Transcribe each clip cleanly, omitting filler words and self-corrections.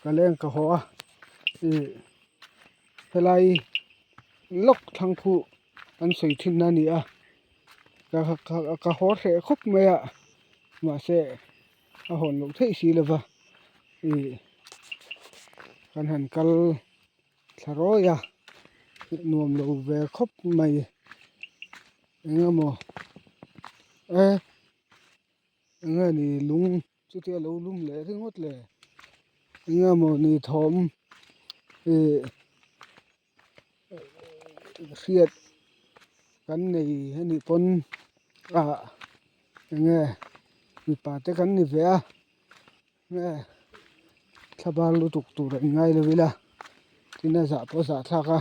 ka leng ka ho a helai lok thang khu an soi thin na ni a ka ho the khop me a ma se a hon lo thei si lova kan han kal tharo ya nuam lo ve khop mai engamo nga ni lung chu te lo lum le ringot le engamo ni thom riat kan nei hani pon a nge mi pa te kan ni ve a nge thabal lu tuk tur ngai le vila tina za po za thaka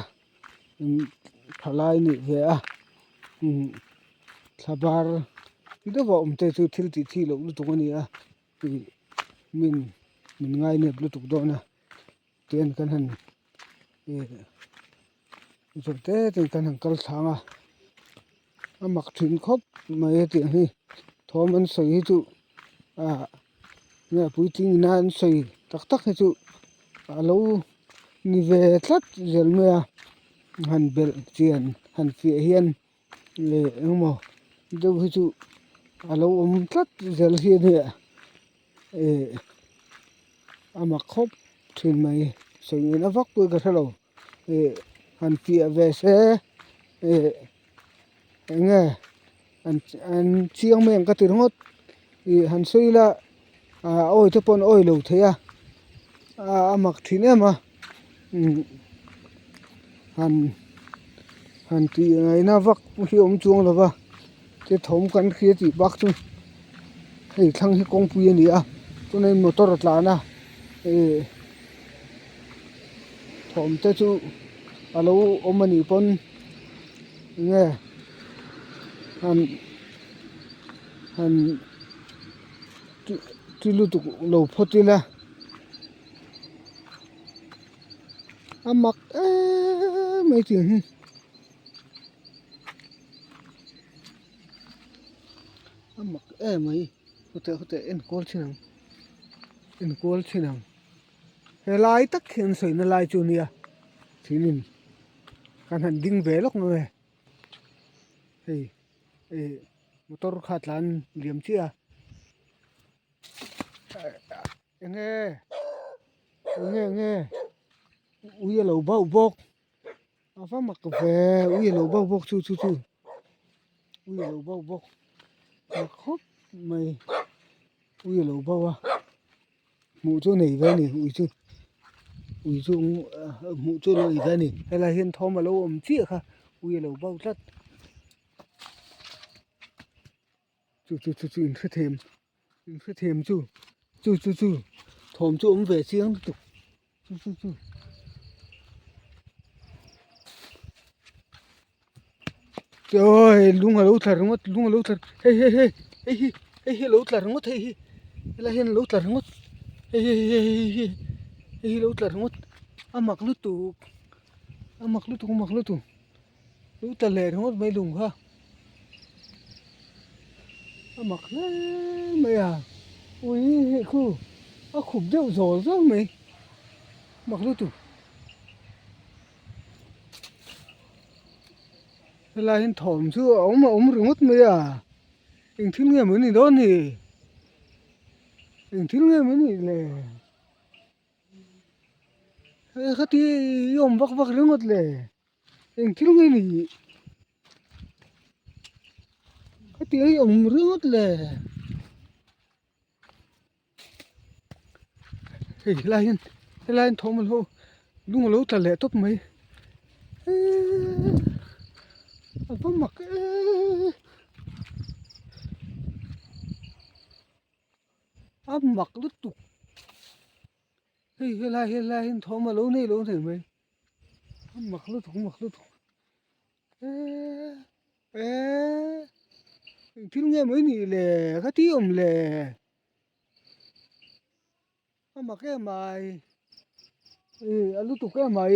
thalai ni ve a thabar ido wa umte chu thil ti thi lo lu tuk ani a min ngai ne lu tuk do na ten kan han te kan han kal thanga amak thin khop mai ti hi thom an soi hi chu nge puiting nan soi tak tak hi chu alo ni ve tlat zel me a han bel chian han fi hian le engmo do hi chu alo tlat zel hi ne amak khop thin mai soi na vak pu ka thalo han fi ve se nge an chiang meng ka tir ngot han soi la oi te pon oi lo theya amak thin ema han ti ngai na vak hi chuang lova te thom kan khia ti bak chu hei thlang hi kong pui ani a tu nei motor tla na thom te chu alo omani pon nge han tilu tu lo photila amak mai ti amak mai hote en kol chinang helai tak khen soi na lai chu nia thinin kan han ding ve lok no hei motor khatlan liam chi a nghe uye lo bau bok afa mak ve uye lo bau bok chu uye lo bau bok khop mai uye lo bau a mu chu nei ve ni ui chu mu chu lo ve ni hela hian thom lo chi kha uye lo bau tlat chu in khe them chu thom chu về chiang tu chu trời lung lâu thar hey lâu thar ngot hey la hian lâu thar ngot hey lâu thar ngot amak lu tu lu ta le ngot mai lung ha amak le mai à ui khu khum deu zol zol mai mak lu tu la hian thom chu om ringot mai à in thil nge mani do ni in thil nge mani le khati yom vak ringot le in thil nge ni khati yom ringot le hey la hian thom lo lung lo ta le top mai apa mak mak lu tu hey la hian thom lo nei lo thei mai mak lu tu thil nge mai ni le khati om le mak ke mai alu tu ke mai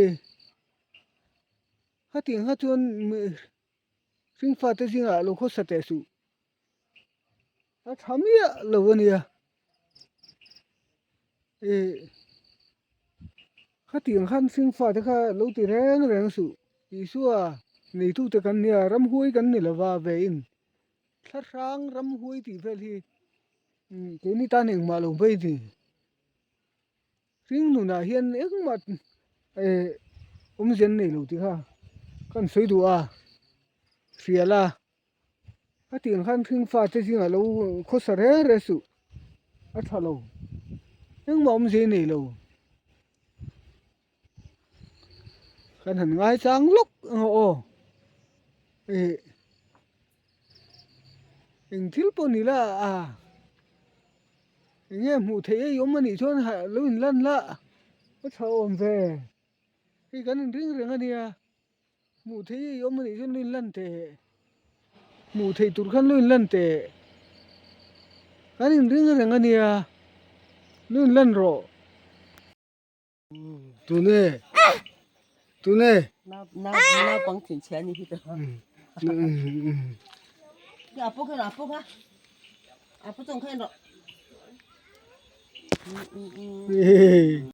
khati ha chuan sing fa te singa lo kho sa te su a thamia lo ania ข้าเตียงขันซึ่งฟ้าแต่ข้าเราตีแรงสุอีสัวนี่ทุกแต่กันเนี่ยรำห้วยกันนี่ละว่าเวอินถ้าช้างรำห้วยตีเฟลีเจนี่ตาหนึ่งมาลงไปทีซึ่งหนูน่าเห็นเอ็งมัดเจนนี่ลูกที่ข้ากันสวยดูเสียละข้าเตียงขันซึ่งฟ้าแต่จริงเราโคตรเรสุอัฐเราเอ็งมาเจนนี่เรากันหันง่ายจังลุกเอ็งทิลปนี่ละเงี้ยหมูเทียยมมันนี่ชวนหาลุนลั่นละก็ชาวเฟ่กันเรื่องอันเนี้ยหมูเทียยมมันนี่ชวนลุนลั่นเตะหมูเทียตุรกันลุนลั่นเตะกันเรื่องอันเนี้ยลุนลั่นรอตัวเนี่ย那帮挺钱你去的，阿不看阿不看，阿不总看着，เฮ้